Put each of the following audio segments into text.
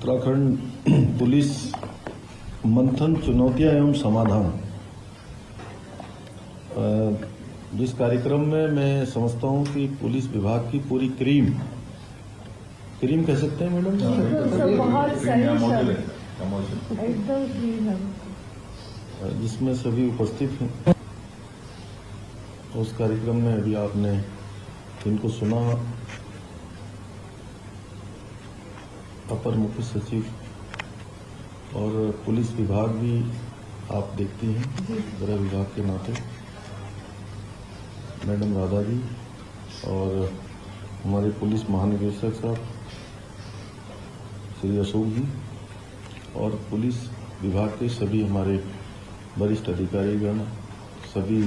Uttarakhand police मंथन चुनौतियां एवं समाधान, जिस कार्यक्रम में मैं समझता हूं कि पुलिस विभाग की पूरी क्रीम कह सकते हैं मैडम, एकदम क्लीन है, जिसमें सभी उपस्थित हैं। उस कार्यक्रम में अभी आपने इनको सुना, अपर मुख्य सचिव और पुलिस विभाग भी आप देखती हैं गृह विभाग के नाते, मैडम राधा जी और हमारे पुलिस महानिदेशक साहब श्री अशोक जी और पुलिस विभाग के सभी हमारे वरिष्ठ अधिकारीगण, सभी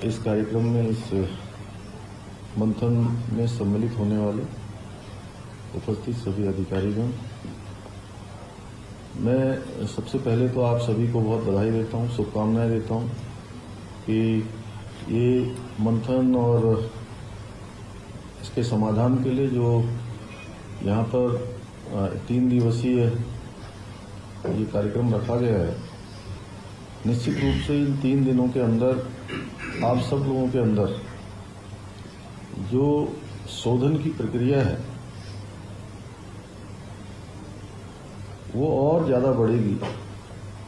इस कार्यक्रम में, इस मंथन में सम्मिलित होने वाले उपस्थित सभी अधिकारीगण, मैं सबसे पहले तो आप सभी को बहुत बधाई देता हूं, शुभकामनाएं देता हूं कि ये मंथन और इसके समाधान के लिए जो यहाँ पर 3 दिवसीय ये कार्यक्रम रखा गया है, निश्चित रूप से इन 3 दिनों के अंदर आप सब लोगों के अंदर जो शोधन की प्रक्रिया है वो और ज़्यादा बढ़ेगी,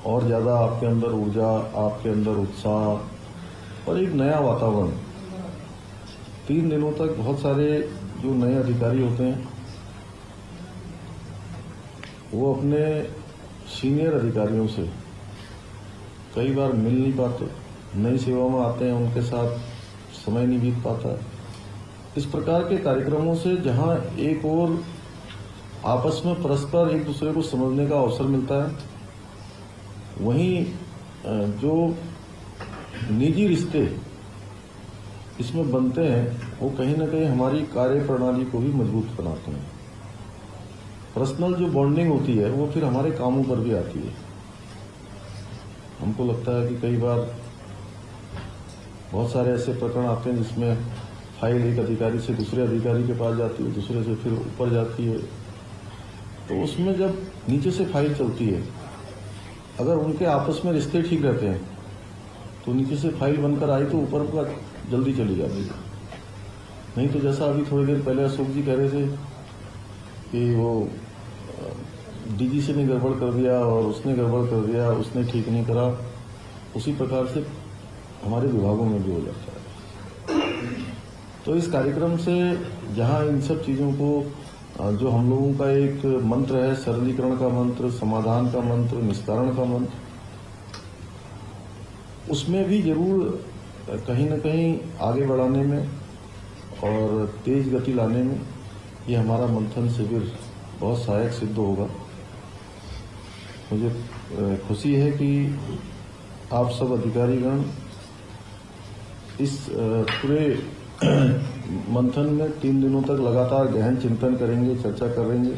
और ज़्यादा आपके अंदर ऊर्जा, आपके अंदर उत्साह और एक नया वातावरण। 3 दिनों तक बहुत सारे जो नए अधिकारी होते हैं वो अपने सीनियर अधिकारियों से कई बार मिल नहीं पाते, नई सेवा में आते हैं, उनके साथ समय नहीं बीत पाता। इस प्रकार के कार्यक्रमों से जहां एक और आपस में परस्पर एक दूसरे को समझने का अवसर मिलता है, वहीं जो निजी रिश्ते इसमें बनते हैं वो कहीं ना कहीं हमारी कार्य प्रणाली को भी मजबूत बनाते हैं। पर्सनल जो बॉन्डिंग होती है वो फिर हमारे कामों पर भी आती है। हमको लगता है कि कई बार बहुत सारे ऐसे प्रकरण आते हैं जिसमें फाइल एक अधिकारी से दूसरे अधिकारी के पास जाती है, दूसरे से फिर ऊपर जाती है, तो उसमें जब नीचे से फाइल चलती है, अगर उनके आपस में रिश्ते ठीक रहते हैं तो नीचे से फाइल बनकर आई तो ऊपर का जल्दी चली जाती है। नहीं तो जैसा अभी थोड़ी देर पहले अशोक जी कह रहे थे कि वो डीजी से ने गड़बड़ कर दिया और उसने गड़बड़ कर दिया, उसने ठीक नहीं करा, उसी प्रकार से हमारे विभागों में भी हो जाता है। तो इस कार्यक्रम से जहां इन सब चीज़ों को, जो हम लोगों का एक मंत्र है, सरलीकरण का मंत्र, समाधान का मंत्र, निस्तारण का मंत्र, उसमें भी जरूर कहीं न कहीं आगे बढ़ाने में और तेज गति लाने में ये हमारा मंथन शिविर बहुत सहायक सिद्ध होगा। मुझे खुशी है कि आप सब अधिकारीगण इस पूरे मंथन में 3 दिनों तक लगातार गहन चिंतन करेंगे, चर्चा करेंगे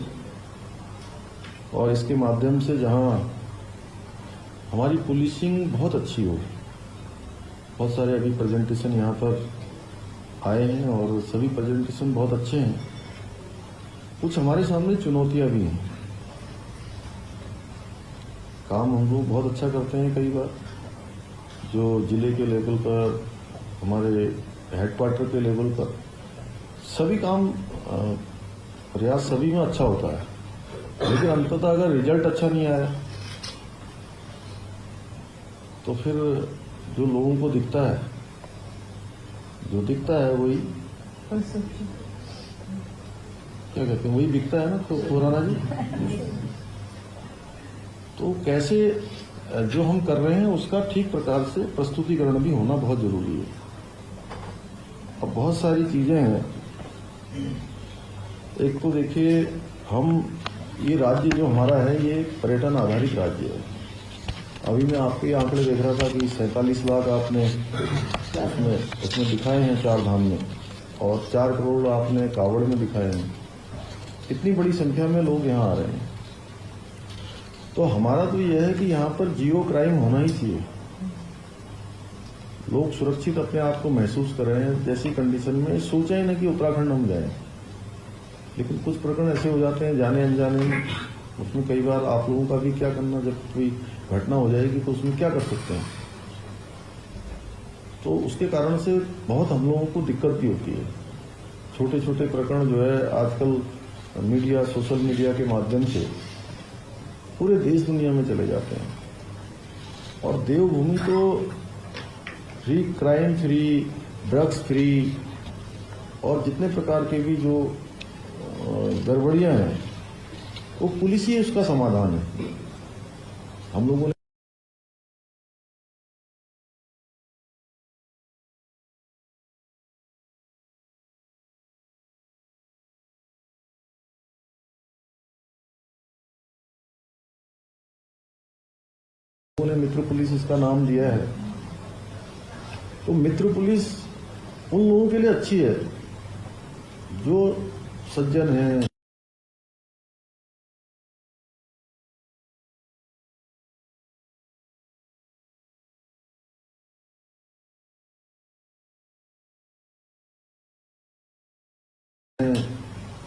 और इसके माध्यम से जहां हमारी पुलिसिंग बहुत अच्छी हो। बहुत सारे अभी प्रेजेंटेशन यहाँ पर आए हैं और सभी प्रेजेंटेशन बहुत अच्छे हैं। कुछ हमारे सामने चुनौतियां भी हैं। काम हम लोग बहुत अच्छा करते हैं, कई बार जो जिले के लेवल पर, हमारे हेडक्वार्टर के लेवल पर सभी काम, प्रयास सभी में अच्छा होता है, लेकिन अंततः अगर रिजल्ट अच्छा नहीं आया तो फिर जो लोगों को दिखता है, वही क्या कहते हैं, वही दिखता है ना, तो राणा जी, तो कैसे जो हम कर रहे हैं उसका ठीक प्रकार से प्रस्तुतिकरण भी होना बहुत जरूरी है। अब बहुत सारी चीजें हैं। एक तो देखिए, हम ये राज्य जो हमारा है ये पर्यटन आधारित राज्य है। अभी मैं आपके आंकड़े देख रहा था कि 47 लाख आपने उसमें दिखाए हैं 4 धाम में, और 4 करोड़ आपने कावड़ में दिखाए हैं। इतनी बड़ी संख्या में लोग यहाँ आ रहे हैं, तो हमारा तो यह है कि यहाँ पर जियो क्राइम होना ही चाहिए। लोग सुरक्षित अपने आप को महसूस कर रहे हैं। जैसी कंडीशन में सोचा ही ना कि उत्तराखंड हम जाएं, लेकिन कुछ प्रकरण ऐसे हो जाते हैं जाने अनजाने में, उसमें कई बार आप लोगों का भी क्या करना, जब कोई घटना हो जाएगी तो उसमें क्या कर सकते हैं, तो उसके कारण से बहुत हम लोगों को दिक्कत भी होती है। छोटे छोटे प्रकरण जो है आजकल मीडिया, सोशल मीडिया के माध्यम से पूरे देश दुनिया में चले जाते हैं, और देवभूमि तो free, crime free, drugs free और जितने प्रकार के भी जो गड़बड़ियां हैं वो पुलिस ही उसका समाधान है। हम लोगों ने मित्र पुलिस इसका नाम दिया है, तो मित्र पुलिस उन लोगों के लिए अच्छी है जो सज्जन हैं,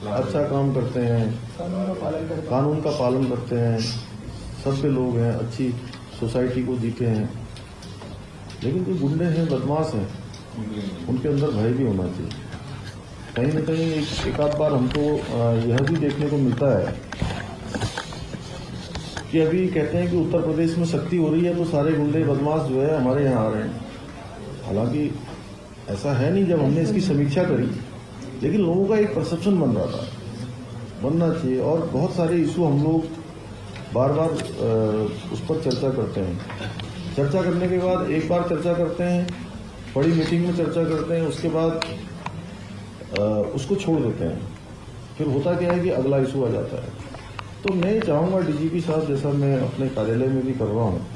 अच्छा काम करते हैं, कानून का पालन करते हैं, सभ्य लोग हैं, अच्छी सोसाइटी को जीते हैं। लेकिन जो गुंडे हैं, बदमाश हैं, उनके अंदर भय भी होना चाहिए। कहीं न कहीं एक आध बार हमको यह भी देखने को मिलता है कि अभी कहते हैं कि उत्तर प्रदेश में सख्ती हो रही है तो सारे गुंडे बदमाश जो है हमारे यहाँ आ रहे हैं। हालांकि ऐसा है नहीं। जब हमने इसकी समीक्षा करी, लेकिन लोगों का एक परसेप्शन बन रहा था, बनना चाहिए, और बहुत सारे इशू हम लोग बार बार उस पर चर्चा करते हैं। चर्चा करने के बाद एक बार चर्चा करते हैं, बड़ी मीटिंग में चर्चा करते हैं, उसके बाद उसको छोड़ देते हैं। फिर होता क्या है कि अगला इशू आ जाता है। तो मैं चाहूँगा डीजीपी साहब, जैसा मैं अपने कार्यालय में भी कर रहा हूँ,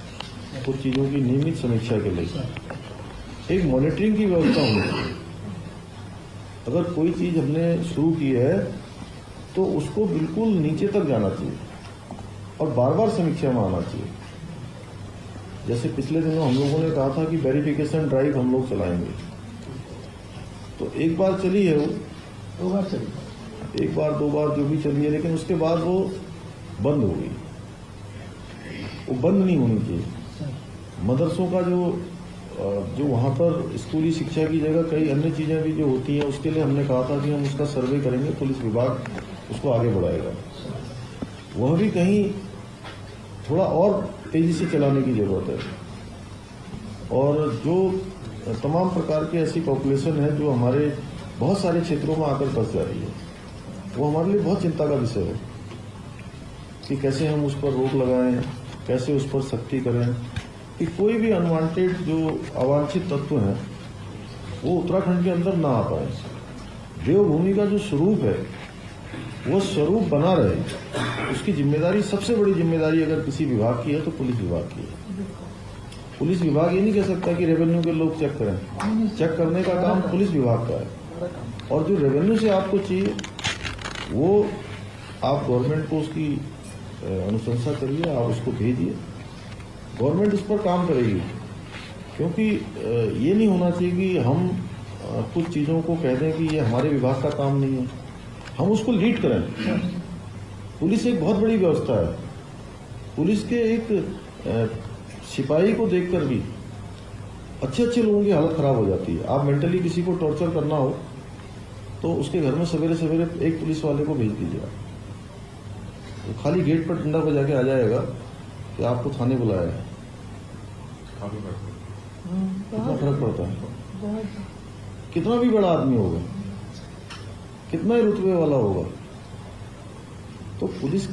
कुछ चीज़ों की नियमित समीक्षा के लिए एक मॉनिटरिंग की व्यवस्था होनी चाहिए। अगर कोई चीज़ हमने शुरू की है तो उसको बिल्कुल नीचे तक जाना चाहिए और बार बार समीक्षा में आना चाहिए। जैसे पिछले दिनों हम लोगों ने कहा था कि वेरिफिकेशन ड्राइव हम लोग चलाएंगे, तो एक बार चली है, वो 2 बार चली, 1 बार 2 बार जो भी चली है, लेकिन उसके बाद वो बंद हो गई। वो बंद नहीं होनी चाहिए। मदरसों का जो वहाँ पर स्कूली शिक्षा की जगह कई अन्य चीज़ें भी जो होती हैं, उसके लिए हमने कहा था कि हम उसका सर्वे करेंगे, पुलिस विभाग उसको आगे बढ़ाएगा। वह भी कहीं थोड़ा और तेजी से चलाने की जरूरत है। और जो तमाम प्रकार की ऐसी पॉपुलेशन है जो हमारे बहुत सारे क्षेत्रों में आकर बस जा रही है, वो हमारे लिए बहुत चिंता का विषय है कि कैसे हम उस पर रोक लगाएं, कैसे उस पर सख्ती करें कि कोई भी अनवांटेड जो अवांछित तत्व हैं वो उत्तराखंड के अंदर ना आ पाए। देवभूमि का जो स्वरूप है वो स्वरूप बना रहे, उसकी जिम्मेदारी, सबसे बड़ी जिम्मेदारी अगर किसी विभाग की है तो पुलिस विभाग की है। पुलिस विभाग ये नहीं कह सकता कि रेवेन्यू के लोग चेक करें। चेक करने का काम पुलिस विभाग का है, और जो रेवेन्यू से आपको चाहिए वो आप गवर्नमेंट को उसकी अनुशंसा करिए, आप उसको भेजिए, गवर्नमेंट उस पर काम करेगी। क्योंकि ये नहीं होना चाहिए कि हम कुछ चीज़ों को कह दें कि ये हमारे विभाग का काम नहीं है, हम उसको लीड करें। पुलिस एक बहुत बड़ी व्यवस्था है। पुलिस के एक सिपाही को देखकर भी अच्छे अच्छे लोगों की हालत खराब हो जाती है। आप मेंटली किसी को टॉर्चर करना हो तो उसके घर में सवेरे सवेरे एक पुलिस वाले को भेज दीजिए। तो खाली गेट पर डंडा बजा के आ जाएगा कि आपको थाने बुलाया है। कितना फर्क पड़ता है। कितना भी बड़ा आदमी होगा, कितना ही रुतबे वाला होगा, तो पुलिस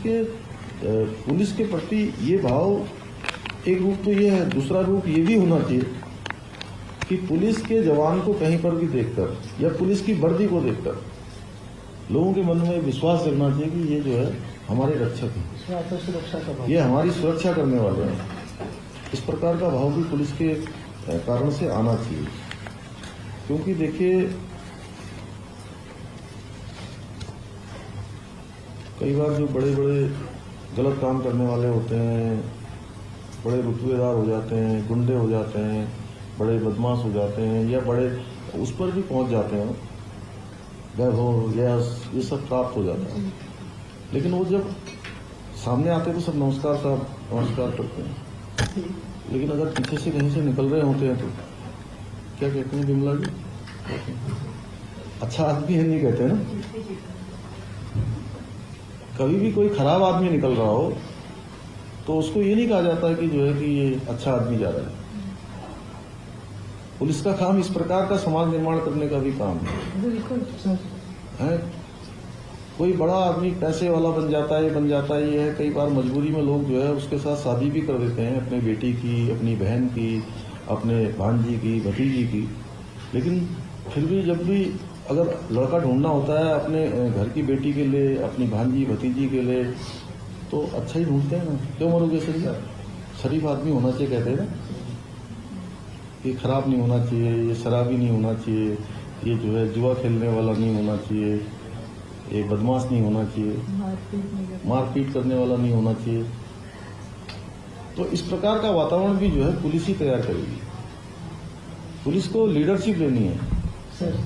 के प्रति ये भाव, एक रूप तो ये है। दूसरा रूप ये भी होना चाहिए कि पुलिस के जवान को कहीं पर भी देखकर या पुलिस की वर्दी को देखकर लोगों के मन में विश्वास जगना चाहिए कि ये जो है हमारे रक्षक हैं, ये हमारी सुरक्षा करने वाले हैं। इस प्रकार का भाव भी पुलिस के कारण से आना चाहिए। क्योंकि देखिए, कई बार जो बड़े बड़े गलत काम करने वाले होते हैं, बड़े रुतबेदार हो जाते हैं, गुंडे हो जाते हैं, बड़े बदमाश हो जाते हैं, या बड़े उस पर भी पहुंच जाते हैं, वैभव, यश, ये सब प्राप्त हो जाता है। लेकिन वो जब सामने आते तो सब नमस्कार साहब, नमस्कार करते हैं। लेकिन अगर पीछे से कहीं से निकल रहे होते हैं तो क्या कहते हैं बिमला जी? अच्छा आदमी है नहीं कहते ना। कभी भी कोई खराब आदमी निकल रहा हो तो उसको ये नहीं कहा जाता कि जो है कि ये अच्छा आदमी जा रहा है। पुलिस का काम इस प्रकार का समाज निर्माण करने का भी काम बिल्कुल है। कोई बड़ा आदमी पैसे वाला बन जाता है, ये है कई बार मजबूरी में लोग जो है उसके साथ शादी भी कर देते हैं, अपने बेटी की, अपनी बहन की, अपने भांजी की, भतीजी की। लेकिन फिर भी जब भी अगर लड़का ढूंढना होता है अपने घर की बेटी के लिए, अपनी भांजी भतीजी के लिए, तो अच्छा ही ढूंढते हैं ना। क्यों मरोगे शरीफ आदमी होना चाहिए कहते हैं ना, ये खराब नहीं होना चाहिए, ये शराबी नहीं होना चाहिए, ये जो है जुआ खेलने वाला नहीं होना चाहिए, ये बदमाश नहीं होना चाहिए, मारपीट करने वाला नहीं होना चाहिए। तो इस प्रकार का वातावरण भी जो है पुलिस ही तैयार करेगी। पुलिस को लीडरशिप लेनी है।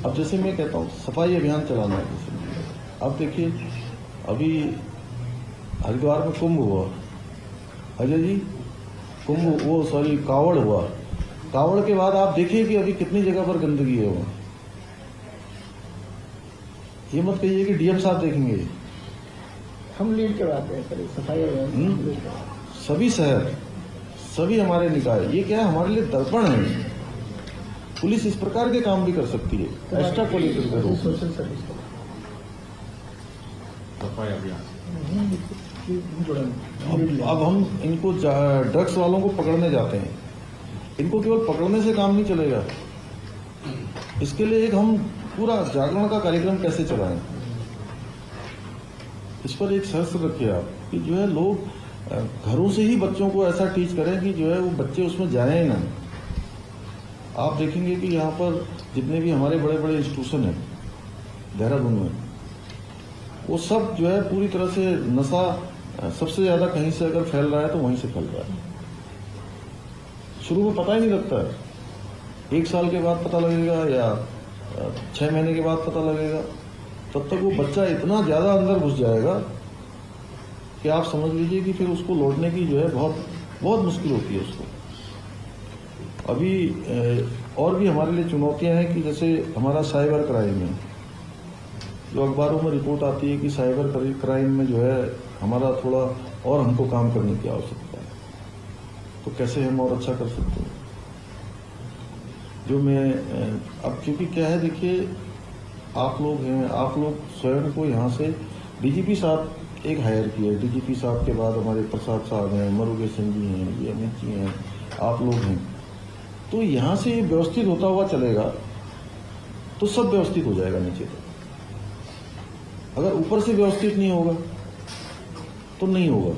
अब जैसे मैं कहता हूँ सफाई अभियान चलाना है, जैसे अब देखिए अभी हरिद्वार में कुंभ हुआ, अजय जी, कावड़ हुआ। कावड़ के बाद आप देखिए कि अभी कितनी जगह पर गंदगी है वहाँ। ये मत कहिए कि डीएम साहब देखेंगे। हम लीड करवाते हैं सर सफाई अभियान। सभी शहर, सभी हमारे निकाय, ये क्या है हमारे लिए दर्पण है। पुलिस इस प्रकार के काम भी कर सकती है, एक्स्ट्रा क्वालिटी के रूप में। सोशल सर्विस सफाई अभियान अब हम इनको ड्रग्स वालों को पकड़ने जाते हैं। इनको केवल पकड़ने से काम नहीं चलेगा, इसके लिए एक हम पूरा जागरण का कार्यक्रम कैसे चलाएं, इस पर एक शर्त रखिए आप कि जो है लोग घरों से ही बच्चों को ऐसा टीच करें कि जो है वो बच्चे उसमें जाएं ही ना। आप देखेंगे कि यहाँ पर जितने भी हमारे बड़े बड़े इंस्टीट्यूशन हैं देहरादून में, वो सब जो है पूरी तरह से नशा सबसे ज्यादा कहीं से अगर फैल रहा है तो वहीं से फैल रहा है। शुरू में पता ही नहीं लगता है, 1 साल के बाद पता लगेगा या 6 महीने के बाद पता लगेगा। तब तक वो बच्चा इतना ज्यादा अंदर घुस जाएगा कि आप समझ लीजिए कि फिर उसको लौटने की जो है बहुत बहुत मुश्किल होती है उसको। अभी और भी हमारे लिए चुनौतियां हैं कि जैसे हमारा साइबर क्राइम है, जो अखबारों में रिपोर्ट आती है कि साइबर क्राइम में जो है हमारा थोड़ा और हमको काम करने की आवश्यकता है। तो कैसे हम और अच्छा कर सकते हैं। जो मैं अब क्योंकि क्या है देखिए, आप लोग हैं, आप लोग स्वयं को यहाँ से डीजीपी साहब एक हायर किए, डीजीपी साहब के बाद हमारे प्रसाद साहब हैं, मुरुगेशन जी हैं, ये अमित जी हैं, आप लोग हैं। तो यहाँ से व्यवस्थित होता हुआ चलेगा तो सब व्यवस्थित हो जाएगा नीचे तक। अगर ऊपर से व्यवस्थित नहीं होगा तो नहीं होगा।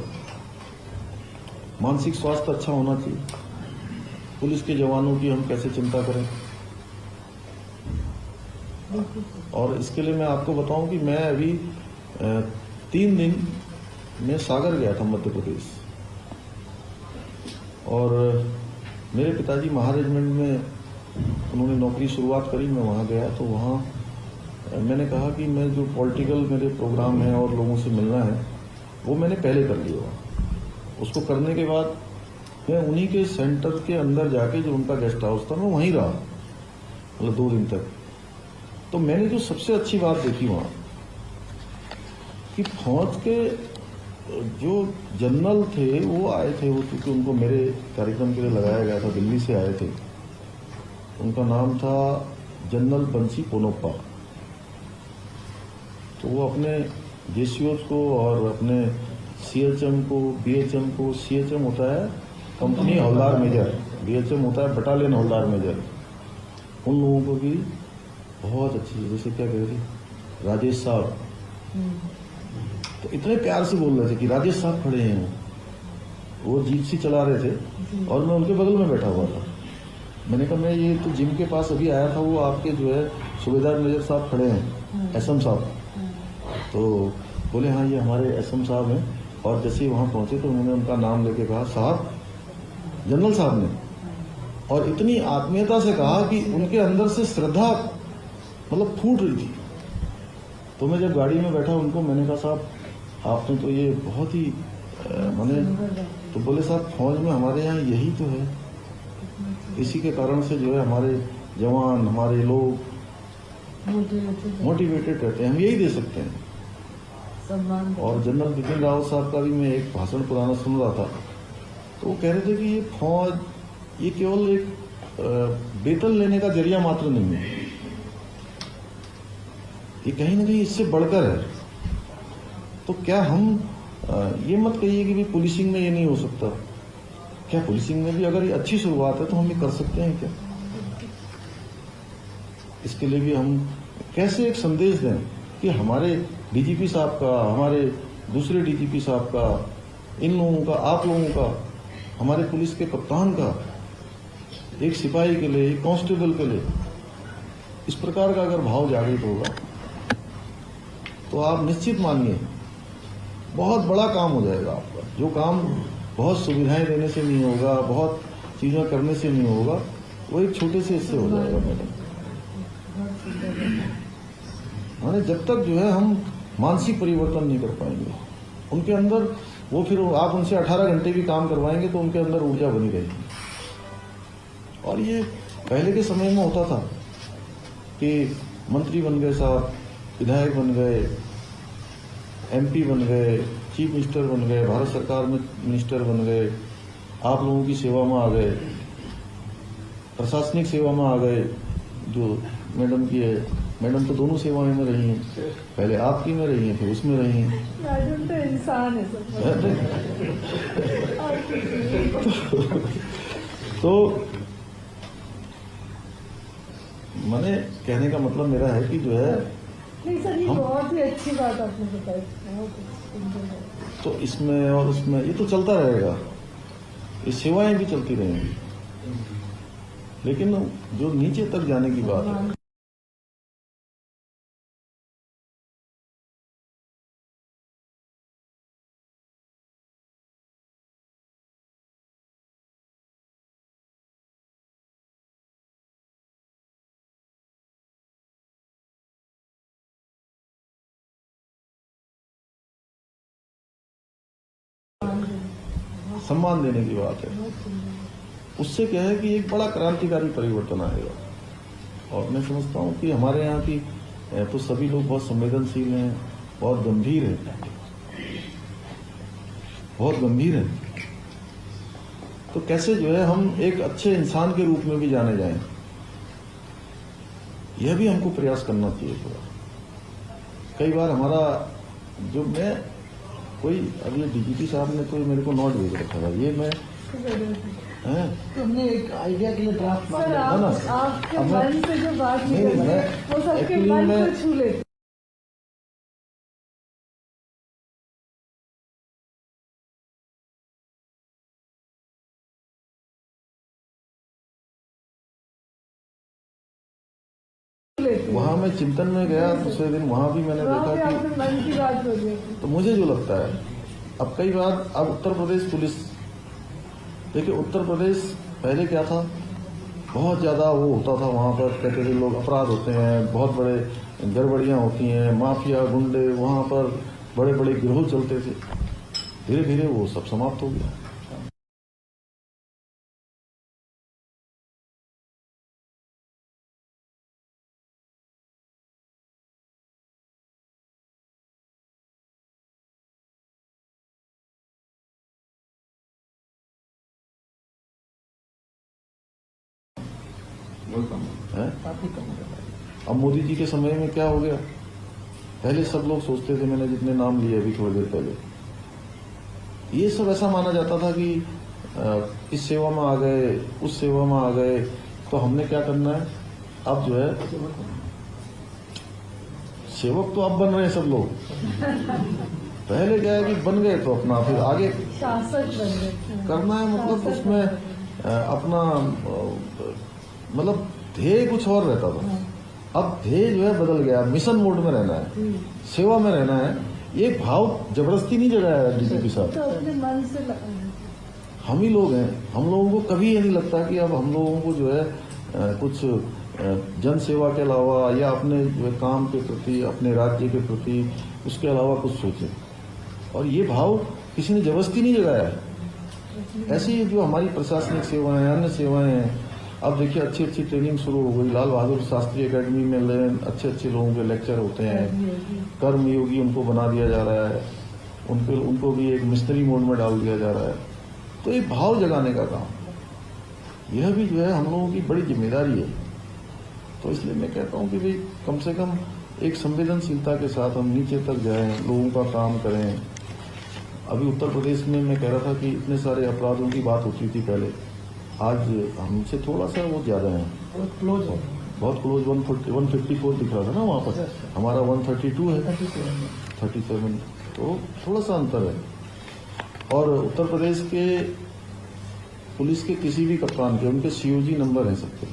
मानसिक स्वास्थ्य अच्छा होना चाहिए। पुलिस के जवानों की हम कैसे चिंता करें, और इसके लिए मैं आपको बताऊं कि मैं अभी 3 दिन में सागर गया था मध्य प्रदेश, और मेरे पिताजी महारेजिमेंट में उन्होंने नौकरी शुरुआत करी। मैं वहाँ गया तो वहाँ मैंने कहा कि मैं जो पॉलिटिकल मेरे प्रोग्राम है और लोगों से मिलना है वो मैंने पहले कर लिया। उसको करने के बाद मैं उन्हीं के सेंटर के अंदर जाके, जो उनका गेस्ट हाउस था, मैं वहीं रहा, मतलब 2 दिन तक। तो मैंने जो सबसे अच्छी बात देखी वहाँ कि फौज के जो जनरल थे वो आए थे, वो क्योंकि उनको मेरे कार्यक्रम के लिए लगाया गया था, दिल्ली से आए थे। उनका नाम था जनरल बंसी पोनप्पा। तो वो अपने जेसीओज को और अपने सीएचएम को, बीएचएम को, सीएचएम होता है कंपनी हवलदार मेजर, बीएचएम होता है बटालियन हवलदार मेजर, उन लोगों को भी बहुत अच्छी, जैसे क्या कह रहे थे राजेश साहब, तो इतने प्यार से बोल रहे थे कि राजेश साहब खड़े हैं। वो जीप सी चला रहे थे और मैं उनके बगल में बैठा हुआ था। मैंने कहा मैं ये तो जिम के पास अभी आया था, वो आपके जो है सूबेदार मेजर साहब खड़े हैं, एसएम साहब। तो बोले हाँ ये हमारे एसएम साहब हैं। और जैसे ही वहाँ पहुंचे तो उन्होंने उनका नाम लेके कहा साहब, जनरल साहब ने, और इतनी आत्मीयता से कहा कि उनके अंदर से श्रद्धा मतलब फूट रही थी तो मैं जब गाड़ी में बैठा उनको मैंने कहा साहब आपने तो ये बहुत ही मैंने तो बोले साहब फौज में हमारे यहाँ यही तो है, इसी के कारण से जो है हमारे जवान हमारे लोग मोटिवेटेड रहते हैं, हम यही दे सकते हैं। सम्मान और जनरल बिपिन रावत साहब का भी मैं एक भाषण पुराना सुन रहा था, तो वो कह रहे थे कि ये फौज ये केवल एक वेतन लेने का जरिया मात्र नहीं है, ये कहीं ना कहीं इससे बढ़कर है। तो क्या हम ये मत कहिए कि भी पुलिसिंग में ये नहीं हो सकता, क्या पुलिसिंग में भी अगर ये अच्छी शुरुआत है तो हम ये कर सकते हैं क्या? इसके लिए भी हम कैसे एक संदेश दें कि हमारे डीजीपी साहब का, हमारे दूसरे डीजीपी साहब का, इन लोगों का, आप लोगों का, हमारे पुलिस के कप्तान का, एक सिपाही के लिए, एक कांस्टेबल के लिए इस प्रकार का अगर भाव जागृत होगा तो आप निश्चित मानिए बहुत बड़ा काम हो जाएगा आपका। जो काम बहुत सुविधाएं देने से नहीं होगा, बहुत चीजें करने से नहीं होगा, वो एक छोटे से इससे हो जाएगा मैडम। माने जब तक जो है हम मानसिक परिवर्तन नहीं कर पाएंगे उनके अंदर, वो फिर आप उनसे 18 घंटे भी काम करवाएंगे तो उनके अंदर ऊर्जा बनी रहेगी। और ये पहले के समय में होता था कि मंत्री बन गए साहब, विधायक बन गए, एमपी बन गए, चीफ मिनिस्टर बन गए, भारत सरकार में मिनिस्टर बन गए, आप लोगों की सेवा में आ गए, प्रशासनिक सेवा में आ गए। जो मैडम की है, मैडम तो दोनों सेवाएं में रही हैं, पहले आपकी में रही हैं, फिर उसमें रही हैं। मैडम तो इंसान है सब। तो मैंने कहने का मतलब मेरा है कि जो है नहीं सर, ये बहुत ही अच्छी बात आपने बताई, बहुत सुंदर है। तो इसमें और उसमें ये तो चलता रहेगा, ये सेवाएं भी चलती रहेंगी, लेकिन जो नीचे तक जाने की बात है, सम्मान देने की बात है, उससे क्या है कि एक बड़ा क्रांतिकारी परिवर्तन आएगा। और मैं समझता हूं कि हमारे यहाँ की तो सभी लोग बहुत संवेदनशील हैं, बहुत गंभीर हैं, बहुत गंभीर हैं। तो कैसे जो है हम एक अच्छे इंसान के रूप में भी जाने जाएं, यह भी हमको प्रयास करना चाहिए थोड़ा। कई बार हमारा जो मैं कोई अभी डीजीपी साहब ने कोई मेरे को नोट भेज रखा था, ये मैं हमने एक आइडिया के लिए ड्राफ्ट सर है ना? आपके अब मन से जो बात नहीं, निकल मैं वो सबके actually मन मैं- को छू लेती। वहां मैं चिंतन में गया दूसरे दिन, वहां भी मैंने वहाँ पे देखा कि आपने मन की बात बोली। तो मुझे जो लगता है अब कई बार, अब उत्तर प्रदेश पुलिस देखिए, उत्तर प्रदेश पहले क्या था, बहुत ज्यादा वो होता था वहां पर, कहते थे लोग अपराध होते हैं, बहुत बड़े गड़बड़ियां होती हैं, माफिया गुंडे, वहां पर बड़े बड़े गिरोह चलते थे। धीरे धीरे वो सब समाप्त हो गया। है? काफी कम हो रहा है। अब मोदी जी के समय में क्या हो गया, पहले सब लोग सोचते थे, मैंने जितने नाम लिए अभी थोड़ी देर पहले, ये सब ऐसा माना जाता था कि इस सेवा में आ गए, उस सेवा में आ गए, तो हमने क्या करना है। अब जो है सेवक तो अब बन रहे हैं सब लोग, पहले क्या है कि बन गए तो अपना फिर आगे शासक बन गए करना है, मतलब उसमें अपना मतलब ध्येय कुछ और रहता था। अब ध्येय जो है बदल गया, मिशन मोड में रहना है, सेवा में रहना है। ये भाव जबरदस्ती नहीं जगाया है डीजीपी साहब, तो अपने मन से हम ही लोग हैं। हम लोगों को कभी ये नहीं लगता कि अब हम लोगों को जो है कुछ जन सेवा के अलावा या अपने जो है काम के प्रति, अपने राज्य के प्रति, उसके अलावा कुछ सोचे। और ये भाव किसी ने जबरदस्ती नहीं जगाया है। ऐसे ही जो हमारी प्रशासनिक सेवाएं हैं, अन्य सेवाएं हैं, अब देखिए अच्छी अच्छी ट्रेनिंग शुरू हो गई। लाल बहादुर शास्त्री एकेडमी में अच्छे अच्छे लोगों के लेक्चर होते हैं। कर्मयोगी उनको बना दिया जा रहा है, उनको भी एक मिशनरी मोड में डाल दिया जा रहा है। तो ये भाव जगाने का काम, यह भी जो है हम लोगों की बड़ी जिम्मेदारी है। तो इसलिए मैं कहता हूं कि भाई कम से कम एक संवेदनशीलता के साथ हम नीचे तक जाएं, लोगों का काम करें। अभी उत्तर प्रदेश में मैं कह रहा था कि इतने सारे अपराधों की बात होती थी पहले, आज हमसे थोड़ा सा वो ज्यादा है, बहुत क्लोज है। बहुत क्लोज। 154 दिख रहा था ना वहाँ पर, हमारा 132 है, 37, तो थोड़ा सा अंतर है। और उत्तर प्रदेश के पुलिस के किसी भी कप्तान के उनके COG नंबर हैं सबके।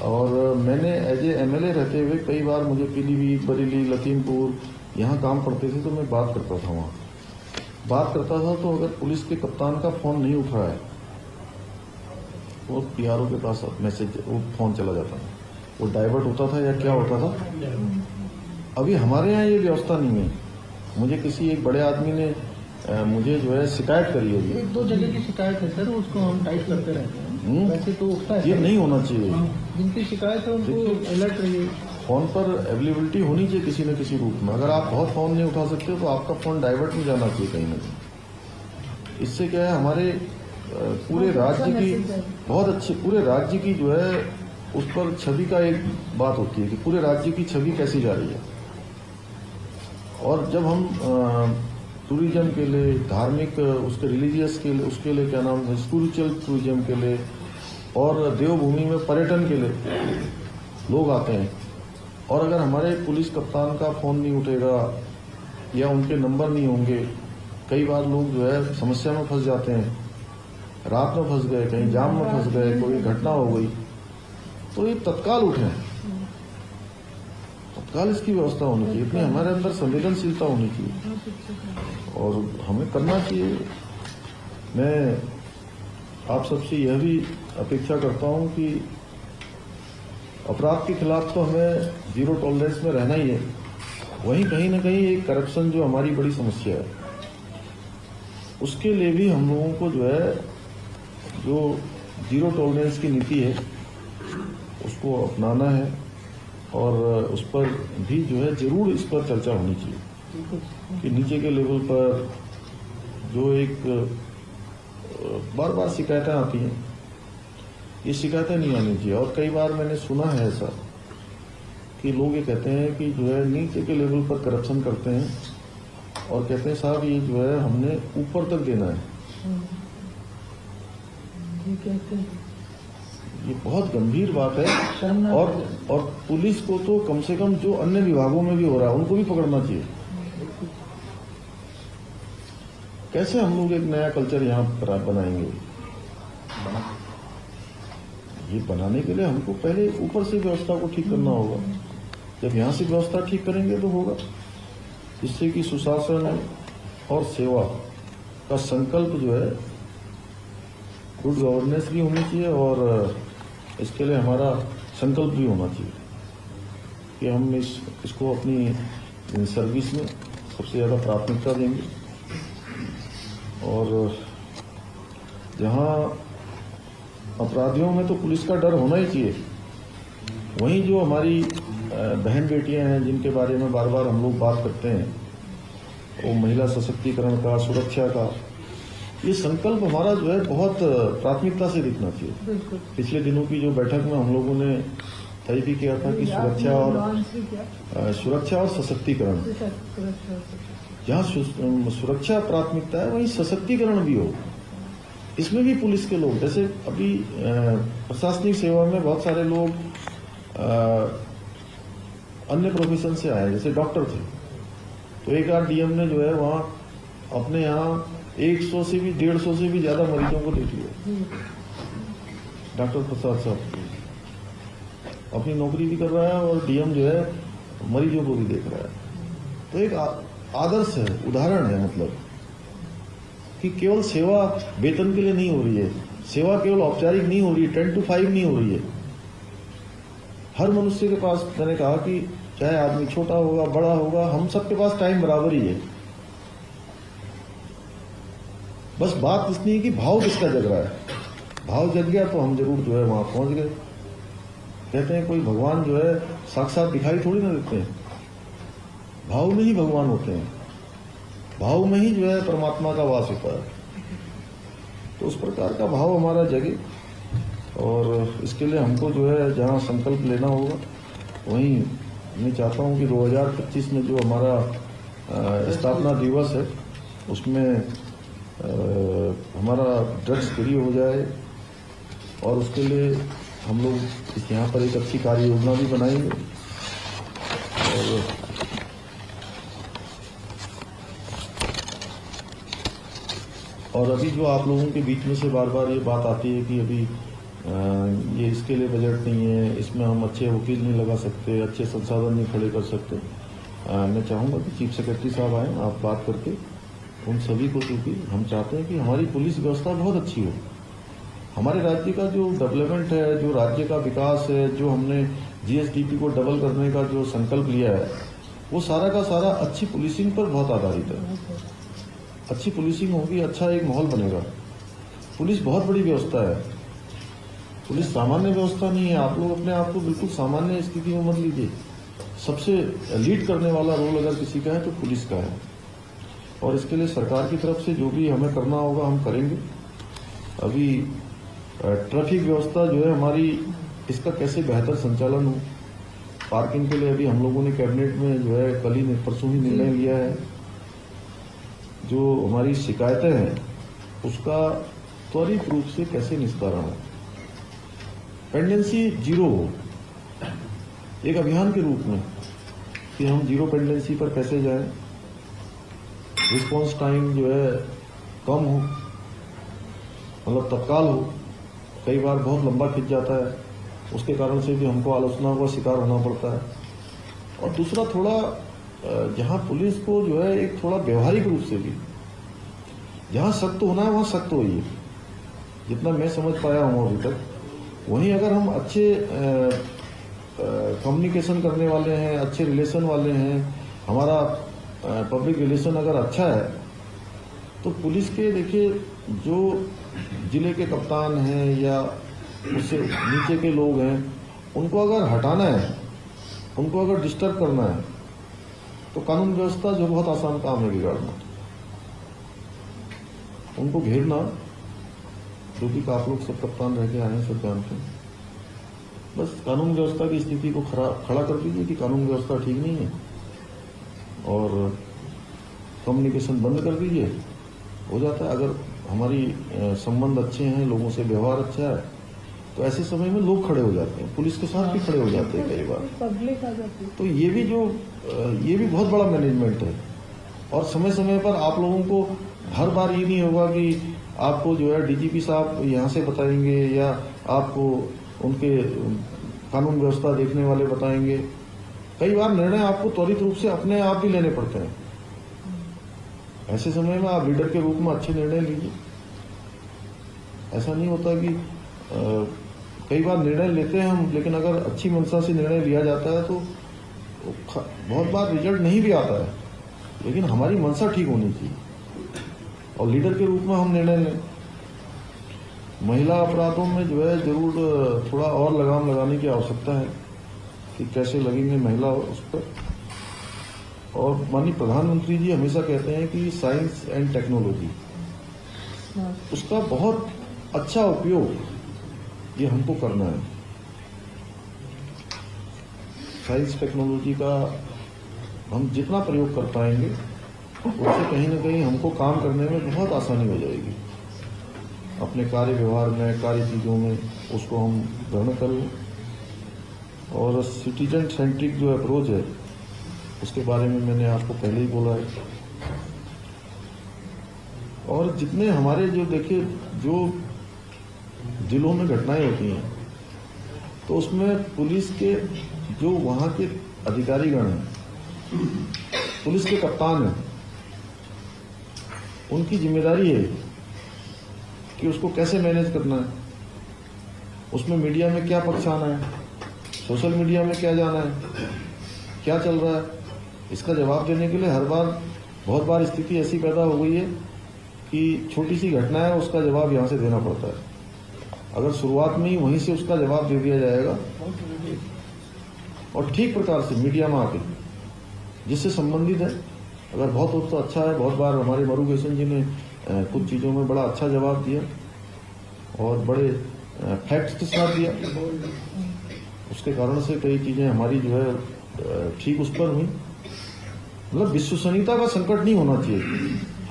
और मैंने एज ए MLA रहते हुए कई बार मुझे पीलीभीत, बरेली, लखीमपुर यहाँ काम पड़ते थे, तो मैं बात करता था वहाँ। बात करता था तो अगर पुलिस के कप्तान का फोन नहीं उठ रहा है, वो PRO के पास मैसेज, वो फोन चला जाता था, वो डाइवर्ट होता था या क्या होता था। अभी हमारे यहाँ ये व्यवस्था नहीं है। मुझे किसी एक बड़े आदमी ने मुझे जो है शिकायत करी होगी, 1-2 जगह की शिकायत है सर, उसको हम टाइप करते रहते हैं। वैसे तो उठता है, ये नहीं होना चाहिए। जिनकी शिकायत है उनको अलर्ट रहिए। फोन पर अवेलेबिलिटी होनी चाहिए किसी न किसी रूप में। अगर आप बहुत फोन नहीं उठा सकते तो आपका फोन डाइवर्ट नहीं जाना चाहिए कहीं ना कहीं। इससे क्या है, हमारे पूरे राज्य की बहुत अच्छी, पूरे राज्य की जो है उस पर छवि का एक बात होती है कि पूरे राज्य की छवि कैसी जा रही है। और जब हम टूरिज्म के लिए, धार्मिक उसके रिलीजियस के लिए, उसके लिए क्या नाम है, स्पिरिचुअल टूरिज्म के लिए और देवभूमि में पर्यटन के लिए लोग आते हैं, और अगर हमारे पुलिस कप्तान का फोन नहीं उठेगा या उनके नंबर नहीं होंगे, कई बार लोग जो है समस्या में फंस जाते हैं, रात में फंस गए, कहीं जाम में फंस गए, कोई घटना हो गई, तो ये तत्काल उठें, तत्काल इसकी व्यवस्था होनी चाहिए। इतनी हमारे अंदर संवेदनशीलता होनी चाहिए और हमें करना चाहिए। मैं आप सबसे यह भी अपेक्षा करता हूं कि अपराध के खिलाफ तो हमें जीरो टॉलरेंस में रहना ही है, वहीं कहीं ना कहीं एक करप्शन जो हमारी बड़ी समस्या है, उसके लिए भी हम लोगों को जो है, जो जीरो टॉलरेंस की नीति है उसको अपनाना है और उस पर भी जो है जरूर इस पर चर्चा होनी चाहिए कि नीचे के लेवल पर जो एक बार बार शिकायतें आती हैं, ये शिकायतें नहीं आनी चाहिए। और कई बार मैंने सुना है ऐसा कि लोग ये कहते हैं कि जो है नीचे के लेवल पर करप्शन करते हैं और कहते हैं साहब ये जो है हमने ऊपर तक देना है। ये बहुत गंभीर बात है और पुलिस को तो कम से कम जो अन्य विभागों में भी हो रहा है उनको भी पकड़ना चाहिए। कैसे हम लोग एक नया कल्चर यहाँ पर बनाएंगे? ये बनाने के लिए हमको पहले ऊपर से व्यवस्था को ठीक करना होगा। जब यहाँ से व्यवस्था ठीक करेंगे तो होगा, जिससे कि सुशासन और सेवा का संकल्प जो है, गुड गवर्नेंस भी होनी चाहिए और इसके लिए हमारा संकल्प भी होना चाहिए कि हम इसको अपनी सर्विस में सबसे ज़्यादा प्राथमिकता देंगे। और जहाँ अपराधियों में तो पुलिस का डर होना ही चाहिए, वहीं जो हमारी बहन बेटियां हैं जिनके बारे में बार बार हम लोग बात करते हैं, वो महिला सशक्तिकरण का, सुरक्षा का, ये संकल्प हमारा जो है बहुत प्राथमिकता से दिखना चाहिए। पिछले दिनों की जो बैठक में हम लोगों ने तय भी किया था कि सुरक्षा और सशक्तिकरण, जहाँ सुरक्षा प्राथमिकता है वहीं सशक्तिकरण भी हो। इसमें भी पुलिस के लोग, जैसे अभी प्रशासनिक सेवा में बहुत सारे लोग अन्य प्रोफेशन से आए, जैसे डॉक्टर थे, तो एक बार डीएम ने जो है वहाँ अपने यहाँ 100 से भी 150 से भी ज्यादा मरीजों को देख लिया। डॉक्टर प्रसाद साहब अपनी नौकरी भी कर रहा है और डीएम जो है मरीजों को भी देख रहा है। तो एक आदर्श है, उदाहरण है, मतलब कि केवल सेवा वेतन के लिए नहीं हो रही है, सेवा केवल औपचारिक नहीं हो रही है, 10 to 5 नहीं हो रही है, हर मनुष्य के पास, मैंने कहा कि चाहे आदमी छोटा होगा बड़ा होगा, हम सबके पास टाइम बराबर ही है। बस बात इतनी है कि भाव किसका जग रहा है। भाव जग गया तो हम जरूर जो है वहां पहुंच गए। कहते हैं कोई भगवान जो है साक्षात दिखाई थोड़ी ना देते हैं, भाव में ही भगवान होते हैं, भाव में ही जो है परमात्मा का वास होता है। तो उस प्रकार का भाव हमारा जगे और इसके लिए हमको जो है जहां संकल्प लेना होगा वहीं मैं चाहता हूं कि 2025 में जो हमारा स्थापना दिवस है उसमें हमारा ड्रग्स फ्री हो जाए और उसके लिए हम लोग यहाँ पर एक अच्छी कार्य योजना भी बनाएंगे। और अभी जो आप लोगों के बीच में से बार बार ये बात आती है कि अभी ये इसके लिए बजट नहीं है, इसमें हम अच्छे वकील नहीं लगा सकते, अच्छे संसाधन नहीं खड़े कर सकते। मैं चाहूंगा कि चीफ सेक्रेटरी साहब आए, आप बात करके उन सभी को, क्योंकि हम चाहते हैं कि हमारी पुलिस व्यवस्था बहुत अच्छी हो। हमारे राज्य का जो डेवलपमेंट है, जो राज्य का विकास है, जो हमने जीएसडीपी को डबल करने का जो संकल्प लिया है, वो सारा का सारा अच्छी पुलिसिंग पर बहुत आधारित है। अच्छी पुलिसिंग होगी, अच्छा एक माहौल बनेगा। पुलिस बहुत बड़ी व्यवस्था है, पुलिस सामान्य व्यवस्था नहीं है। आप लोग अपने आप को बिल्कुल सामान्य स्थिति में मत लीजिए। सबसे लीड करने वाला रोल अगर किसी का है तो पुलिस का है और इसके लिए सरकार की तरफ से जो भी हमें करना होगा हम करेंगे। अभी ट्रैफिक व्यवस्था जो है हमारी, इसका कैसे बेहतर संचालन हो, पार्किंग के लिए अभी हम लोगों ने कैबिनेट में जो है कल ही परसों ही निर्णय लिया है। जो हमारी शिकायतें हैं उसका त्वरित रूप से कैसे निस्तारण हो, पेंडेंसी जीरो हो, एक अभियान के रूप में कि हम जीरो पेंडेंसी पर कैसे जाएं, रिस्पांस टाइम जो है कम हो, मतलब तत्काल हो। कई बार बहुत लंबा खिंच जाता है, उसके कारण से भी हमको आलोचना का शिकार होना पड़ता है। और दूसरा, थोड़ा जहां पुलिस को जो है एक थोड़ा व्यवहारिक रूप से भी, जहां सख्त होना है वहां सख्त होइए, जितना मैं समझ पाया हूं अभी तक। वहीं अगर हम अच्छे कम्युनिकेशन करने वाले हैं, अच्छे रिलेशन वाले हैं, हमारा पब्लिक रिलेशन अगर अच्छा है तो पुलिस के, देखिए, जो जिले के कप्तान हैं या उससे नीचे के लोग हैं, उनको अगर हटाना है, उनको अगर डिस्टर्ब करना है तो कानून व्यवस्था जो बहुत आसान काम है बिगाड़ना, उनको घेरना, जो कि आप लोग सब कप्तान रह के आए हैं, सब जानते हैं। बस कानून व्यवस्था की स्थिति को खड़ा कर दीजिए कि कानून व्यवस्था ठीक नहीं है और कम्युनिकेशन बंद कर दीजिए, हो जाता है। अगर हमारी संबंध अच्छे हैं, लोगों से व्यवहार अच्छा है, तो ऐसे समय में लोग खड़े हो जाते हैं, पुलिस के साथ भी खड़े हो जाते हैं कई बार, पब्लिक आ जाती है। तो ये भी बहुत बड़ा मैनेजमेंट है। और समय समय पर आप लोगों को हर बार ये नहीं होगा कि आपको जो है डीजीपी साहब यहाँ से बताएंगे या आपको उनके कानून व्यवस्था देखने वाले बताएंगे। कई बार निर्णय आपको त्वरित रूप से अपने आप भी लेने पड़ते हैं। ऐसे समय में आप लीडर के रूप में अच्छे निर्णय लीजिए। ऐसा नहीं होता कि कई बार निर्णय लेते हैं हम, लेकिन अगर अच्छी मंशा से निर्णय लिया जाता है तो बहुत बार रिजल्ट नहीं भी आता है, लेकिन हमारी मंशा ठीक होनी चाहिए और लीडर के रूप में हम निर्णय लें। महिला अपराधों में जो है जरूर थोड़ा और लगाम लगाने की आवश्यकता है कि कैसे लगेंगे महिला उस पर। और माननीय प्रधानमंत्री जी हमेशा कहते हैं कि साइंस एंड टेक्नोलॉजी, उसका बहुत अच्छा उपयोग ये हमको करना है। साइंस टेक्नोलॉजी का हम जितना प्रयोग कर पाएंगे उससे कहीं ना कहीं हमको काम करने में बहुत आसानी हो जाएगी। अपने कार्य व्यवहार में, कार्य चीजों में उसको हम ग्रहण करें। और सिटीजन सेंट्रिक जो अप्रोच है उसके बारे में मैंने आपको पहले ही बोला है। और जितने हमारे जो, देखिए, जो जिलों में घटनाएं होती हैं तो उसमें पुलिस के जो वहां के अधिकारीगण हैं, पुलिस के कप्तान हैं, उनकी जिम्मेदारी है कि उसको कैसे मैनेज करना है, उसमें मीडिया में क्या पक्ष आना है, सोशल मीडिया में क्या जाना है, क्या चल रहा है, इसका जवाब देने के लिए हर बार बहुत बार स्थिति ऐसी पैदा हो गई है कि छोटी सी घटना है उसका जवाब यहाँ से देना पड़ता है। अगर शुरुआत में ही वहीं से उसका जवाब दे दिया जाएगा और ठीक प्रकार से मीडिया में आके जिससे संबंधित है, अगर बहुत हो तो अच्छा है। बहुत बार हमारे मरुगेशन जी ने कुछ चीज़ों में बड़ा अच्छा जवाब दिया और बड़े फैक्ट्स के साथ दिया, उसके कारण से कई चीज़ें हमारी जो है ठीक उस पर हुई। मतलब विश्वसनीयता का संकट नहीं होना चाहिए,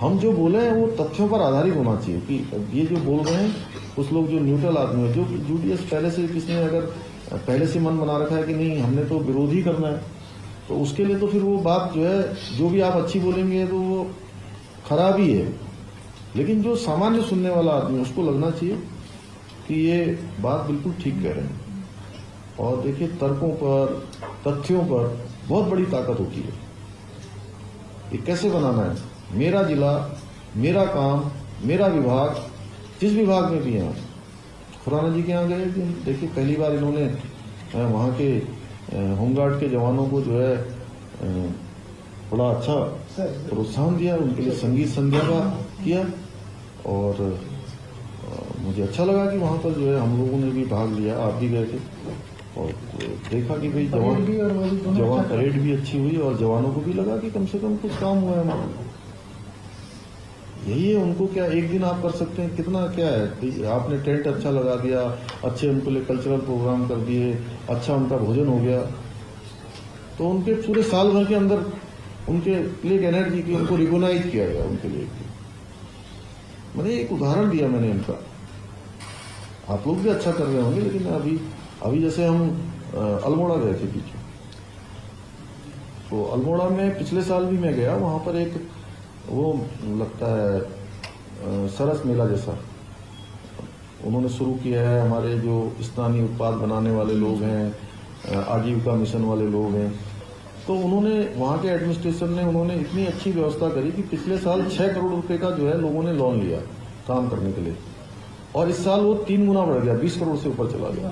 हम जो बोले हैं वो तथ्यों पर आधारित होना चाहिए कि ये जो बोल रहे हैं कुछ लोग जो न्यूट्रल आदमी है, जो यूडीएस पहले से किसने अगर पहले से मन बना रखा है कि नहीं हमने तो विरोध ही करना है, तो उसके लिए तो फिर वो बात जो है जो भी आप अच्छी बोलेंगे तो वो खराब ही है। लेकिन जो सामान्य सुनने वाला आदमी उसको लगना चाहिए कि ये बात बिल्कुल ठीक कह रहे हैं। और देखिए तर्कों पर तथ्यों पर बहुत बड़ी ताकत होती है। ये कैसे बनाना है, मेरा जिला, मेरा काम, मेरा विभाग, जिस विभाग में भी हैं। खुराना जी के यहाँ गए, देखिए पहली बार इन्होंने वहाँ के होमगार्ड के जवानों को जो है बड़ा अच्छा प्रोत्साहन दिया, उनके लिए संगीत संध्या का किया और मुझे अच्छा लगा कि वहाँ पर जो है हम लोगों ने भी भाग लिया, आप भी गए थे और देखा कि भाई जवान परेड भी अच्छी हुई और जवानों को भी लगा कि कम से कम कुछ काम हुआ है हमारा। यही है, उनको क्या एक दिन आप कर सकते हैं, कितना क्या है, आपने टेंट अच्छा लगा दिया, अच्छे उनके लिए कल्चरल प्रोग्राम कर दिए, अच्छा उनका भोजन हो गया, तो उनके पूरे साल भर के अंदर उनके लिए एक एनर्जी की उनको रिकॉग्नाइज किया गया उनके लिए। मैंने एक उदाहरण दिया मैंने इनका, आप लोग भी अच्छा कर रहे होंगे, लेकिन अभी जैसे हम अल्मोड़ा गए थे पीछे, तो अल्मोड़ा में पिछले साल भी मैं गया, वहां पर एक वो लगता है सरस मेला जैसा उन्होंने शुरू किया है। हमारे जो स्थानीय उत्पाद बनाने वाले लोग हैं, आजीविका मिशन वाले लोग हैं, तो उन्होंने वहाँ के एडमिनिस्ट्रेशन ने उन्होंने इतनी अच्छी व्यवस्था करी कि पिछले साल 6 करोड़ रुपए का जो है लोगों ने लोन लिया काम करने के लिए, और इस साल वो 3 गुना बढ़ गया, 20 करोड़ से ऊपर चला गया।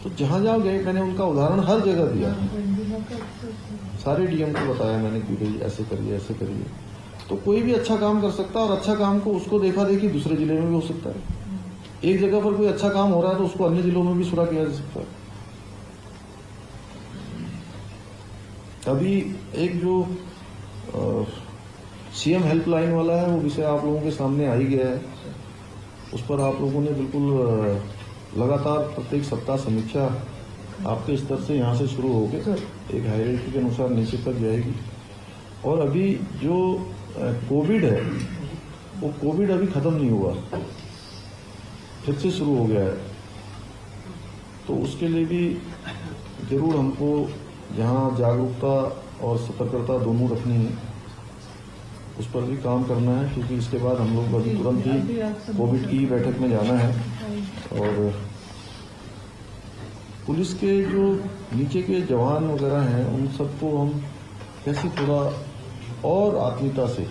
तो जहां जहां गए मैंने उनका उदाहरण हर जगह दिया, सारे डीएम को बताया मैंने कि भाई ऐसे करिए ऐसे करिए, तो कोई भी अच्छा काम कर सकता है और अच्छा काम को उसको देखा देखी दूसरे जिले में भी हो सकता है। एक जगह पर कोई अच्छा काम हो रहा है तो उसको अन्य जिलों में भी शुरू किया जा सकता है। अभी एक जो सीएम हेल्पलाइन वाला है वो विषय आप लोगों के सामने आ ही गया है, उस पर आप लोगों ने बिल्कुल लगातार प्रत्येक सप्ताह समीक्षा आपके स्तर से यहाँ से शुरू होकर एक हायरार्की के अनुसार नीचे तक जाएगी। और अभी जो कोविड है वो कोविड अभी खत्म नहीं हुआ, फिर से शुरू हो गया है, तो उसके लिए भी जरूर हमको जहाँ जागरूकता और सतर्कता दोनों रखनी है उस पर भी काम करना है, क्योंकि इसके बाद हम लोग अभी तुरंत ही कोविड की बैठक में जाना है। और पुलिस के जो नीचे के जवान वगैरह हैं उन सबको हम कैसे थोड़ा और आत्मीयता से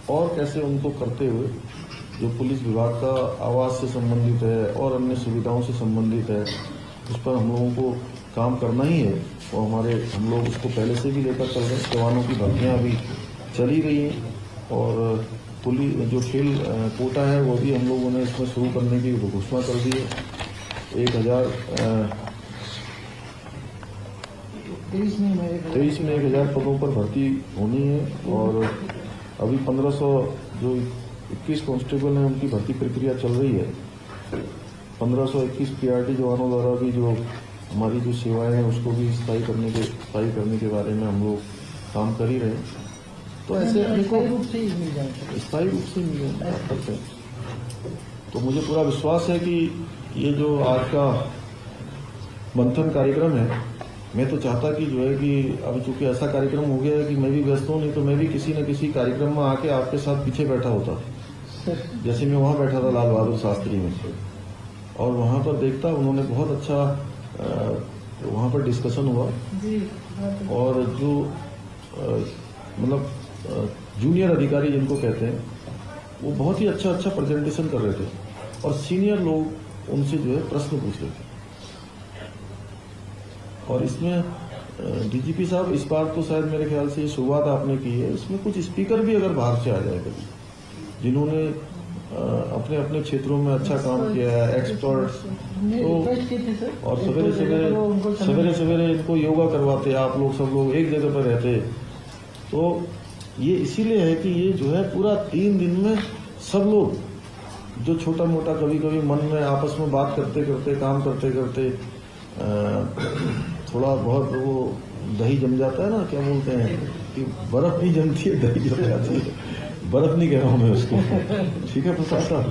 और कैसे उनको करते हुए जो पुलिस विभाग का आवास से संबंधित है और अन्य सुविधाओं से संबंधित है उस पर हम लोगों को काम करना ही है। और हम लोग उसको पहले से भी लेकर चल रहे हैं। जवानों की भर्तियाँ अभी चली रही हैं और पुलिस जो खेल कोटा है वो भी हम लोगों ने इसमें शुरू करने की घोषणा कर दी है। 23 में 1000 पदों पर भर्ती होनी है और अभी 1500 जो 21 कांस्टेबल हैं उनकी भर्ती प्रक्रिया चल रही है। 1521 पीआरटी जवानों द्वारा भी जो हमारी जो सेवाएं हैं उसको भी स्थायी करने के बारे में हम लोग काम कर ही रहे हैं। तो ऐसे स्थायी रूप से ही मिल जाएगा, स्थायी रूप से मिल जाएगा। तो मुझे पूरा विश्वास है कि ये जो आज का मंथन कार्यक्रम है, मैं तो चाहता कि जो है कि अभी चूंकि ऐसा कार्यक्रम हो गया है कि मैं भी व्यस्त हूँ, नहीं तो मैं भी किसी न किसी कार्यक्रम में आके आपके साथ पीछे बैठा होता, जैसे मैं वहाँ बैठा था लाल बहादुर शास्त्री में, और वहाँ पर देखता उन्होंने बहुत अच्छा वहाँ पर डिस्कशन हुआ और जो मतलब जूनियर अधिकारी जिनको कहते हैं वो बहुत ही अच्छा प्रेजेंटेशन कर रहे थे और सीनियर लोग उनसे जो है प्रश्न पूछ रहे थे। और इसमें डीजीपी साहब इस बार तो शायद मेरे ख्याल से ये शुरुआत आपने की है, इसमें कुछ स्पीकर भी अगर बाहर से आ जाए कभी, जिन्होंने अपने अपने क्षेत्रों में अच्छा काम किया है, एक्सपर्ट्स, हमने तो रिक्वेस्ट की थी सर, और एक दो जगह तो उनको सवेरे इनको योगा करवाते, आप लोग सब लोग एक जगह पर रहते, तो ये इसीलिए है कि ये जो है पूरा 3 दिन में सब लोग जो छोटा मोटा कभी कभी मन में आपस में बात करते करते, काम करते करते थोड़ा बहुत वो दही जम जाता है ना, क्या बोलते हैं कि बर्फ नहीं जमती है, दही जम जाती है। बर्फ नहीं कह रहा हूं मैं उसको, ठीक है प्रसाद साहब,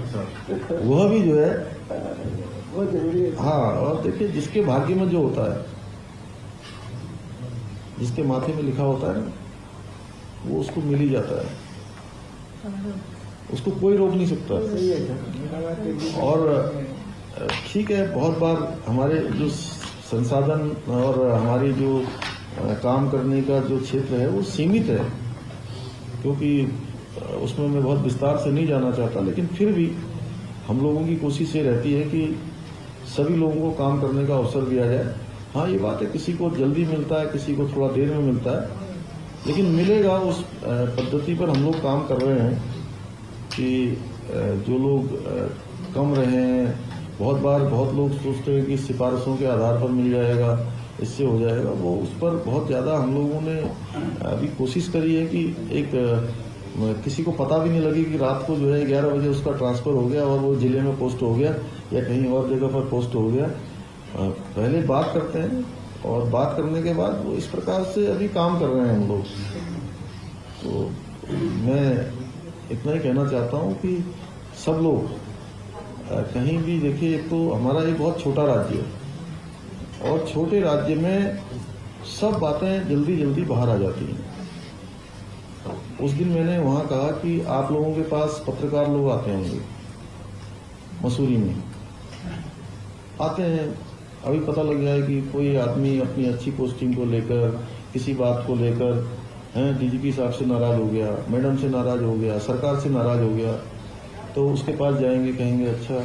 वह भी जो है बहुत जरूरी है। हाँ। और देखिए, जिसके भाग्य में जो होता है, जिसके माथे में लिखा होता है ना, वो उसको मिल ही जाता है, उसको कोई रोक नहीं सकता। सही है सर। और ठीक है, बहुत बार हमारे जो संसाधन और हमारी जो काम करने का जो क्षेत्र है वो सीमित है, क्योंकि उसमें मैं बहुत विस्तार से नहीं जाना चाहता, लेकिन फिर भी हम लोगों की कोशिश ये रहती है कि सभी लोगों को काम करने का अवसर दिया जाए। हाँ, ये बात है, किसी को जल्दी मिलता है, किसी को थोड़ा देर में मिलता है, लेकिन मिलेगा। उस पद्धति पर हम लोग काम कर रहे हैं कि जो लोग कम रहे हैं, बहुत बार बहुत लोग सोचते हैं कि सिफारिशों के आधार पर मिल जाएगा, इससे हो जाएगा, वो उस पर बहुत ज़्यादा हम लोगों ने अभी कोशिश करी है कि एक किसी को पता भी नहीं लगे कि रात को जो है 11 बजे उसका ट्रांसफर हो गया और वो जिले में पोस्ट हो गया या कहीं और जगह पर पोस्ट हो गया। पहले बात करते हैं और बात करने के बाद वो इस प्रकार से अभी काम कर रहे हैं हम लोग। तो मैं इतना ही कहना चाहता हूँ कि सब लोग कहीं भी देखिए, एक तो हमारा एक बहुत छोटा राज्य है और छोटे राज्य में सब बातें जल्दी जल्दी बाहर आ जाती हैं। उस दिन मैंने वहां कहा कि आप लोगों के पास पत्रकार लोग आते होंगे, मसूरी में आते हैं, अभी पता लग जाए कि कोई आदमी अपनी अच्छी पोस्टिंग को लेकर, किसी बात को लेकर डीजीपी साहब से नाराज हो गया, मैडम से नाराज हो गया, सरकार से नाराज हो गया, तो उसके पास जाएंगे, कहेंगे अच्छा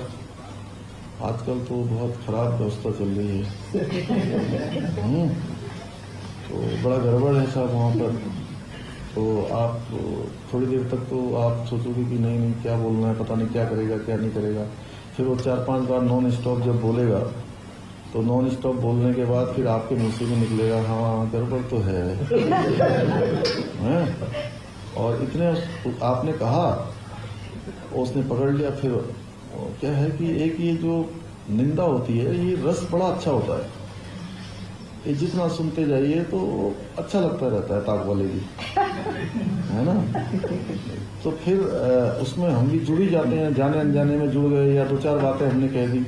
आजकल तो बहुत खराब व्यवस्था चल रही है, तो बड़ा गड़बड़ है साहब वहाँ पर, तो आप थोड़ी देर तक तो आप सोचोगे कि नहीं क्या बोलना है, पता नहीं क्या करेगा क्या नहीं करेगा। फिर वो 4-5 बार नॉन स्टॉप जब बोलेगा, तो नॉन स्टॉप बोलने के बाद फिर आपके मुंह से भी निकलेगा हाँ गड़बड़ तो है, हैं? और इतने आपने कहा, उसने पकड़ लिया। फिर क्या है कि एक ये जो निंदा होती है, ये रस बड़ा अच्छा होता है, ये जितना सुनते जाइए तो अच्छा लगता रहता है, ताक वाले भी, है ना। तो फिर उसमें हम भी जुड़ ही जाते हैं, जाने अनजाने में जुड़ गए, या 2-4 बातें हमने कह दी।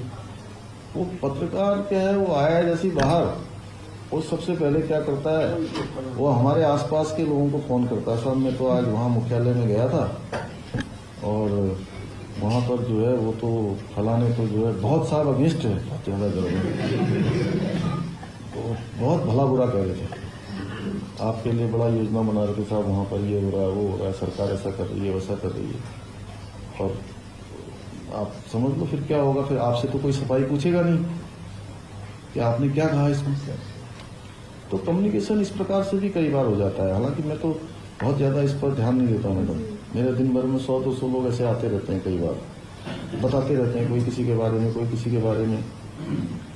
वो पत्रकार क्या है, वो आया जैसे बाहर, वो सबसे पहले क्या करता है, वो हमारे आसपास के लोगों को फोन करता है। साहब मैं तो आज वहाँ मुख्यालय में गया था और वहाँ पर जो है वो तो फलाने तो जो है बहुत साहब अगेंस्ट है, ज़्यादा तो बहुत भला बुरा कह रहे थे, आपके लिए बड़ा योजना बना रहे थे साहब, वहाँ पर ये हो रहा है, वो हो रहा है, सरकार ऐसा कर रही है, वैसा कर रही है। और आप समझ लो फिर क्या होगा, फिर आपसे तो कोई सफाई पूछेगा नहीं कि आपने क्या कहा इसमें। तो कम्युनिकेशन इस प्रकार से भी कई बार हो जाता है। हालांकि मैं तो बहुत ज़्यादा इस पर ध्यान नहीं देता मैडम, मेरे दिन भर में 100-200 लोग ऐसे आते रहते हैं, कई बार बताते रहते हैं, कोई किसी के बारे में, कोई किसी के बारे में।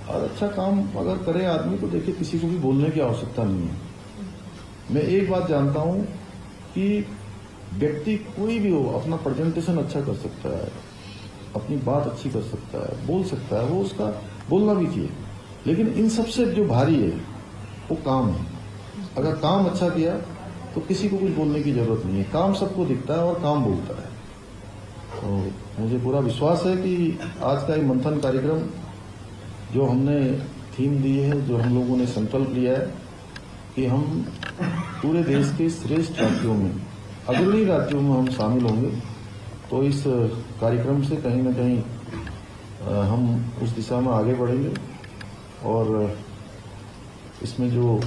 और अच्छा काम अगर करे आदमी तो देखिए किसी को भी बोलने की आवश्यकता नहीं है। मैं एक बात जानता हूं कि व्यक्ति कोई भी हो अपना प्रेजेंटेशन अच्छा कर सकता है, अपनी बात अच्छी कर सकता है, बोल सकता है, वो उसका बोलना भी चाहिए, लेकिन इन सबसे जो भारी है वो काम है। अगर काम अच्छा किया तो किसी को कुछ बोलने की जरूरत नहीं है, काम सबको दिखता है और काम बोलता है। तो मुझे पूरा विश्वास है कि आज का ये मंथन कार्यक्रम जो हमने थीम दी है, जो हम लोगों ने संकल्प लिया है कि हम पूरे देश के श्रेष्ठ राज्यों में, अग्रणी राज्यों में हम शामिल होंगे, तो इस कार्यक्रम से कहीं न कहीं हम उस दिशा में आगे बढ़ेंगे और इसमें जो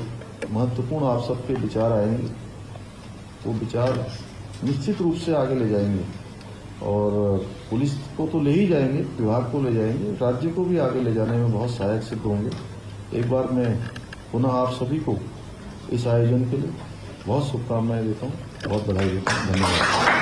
महत्वपूर्ण आप सबके विचार आएंगे वो विचार निश्चित रूप से आगे ले जाएंगे और पुलिस को तो ले ही जाएंगे, विभाग को ले जाएंगे, राज्य को भी आगे ले जाने में बहुत सहायक सिद्ध होंगे। एक बार मैं पुनः आप सभी को इस आयोजन के लिए बहुत शुभकामनाएं देता हूँ, बहुत बधाई देता हूँ। धन्यवाद।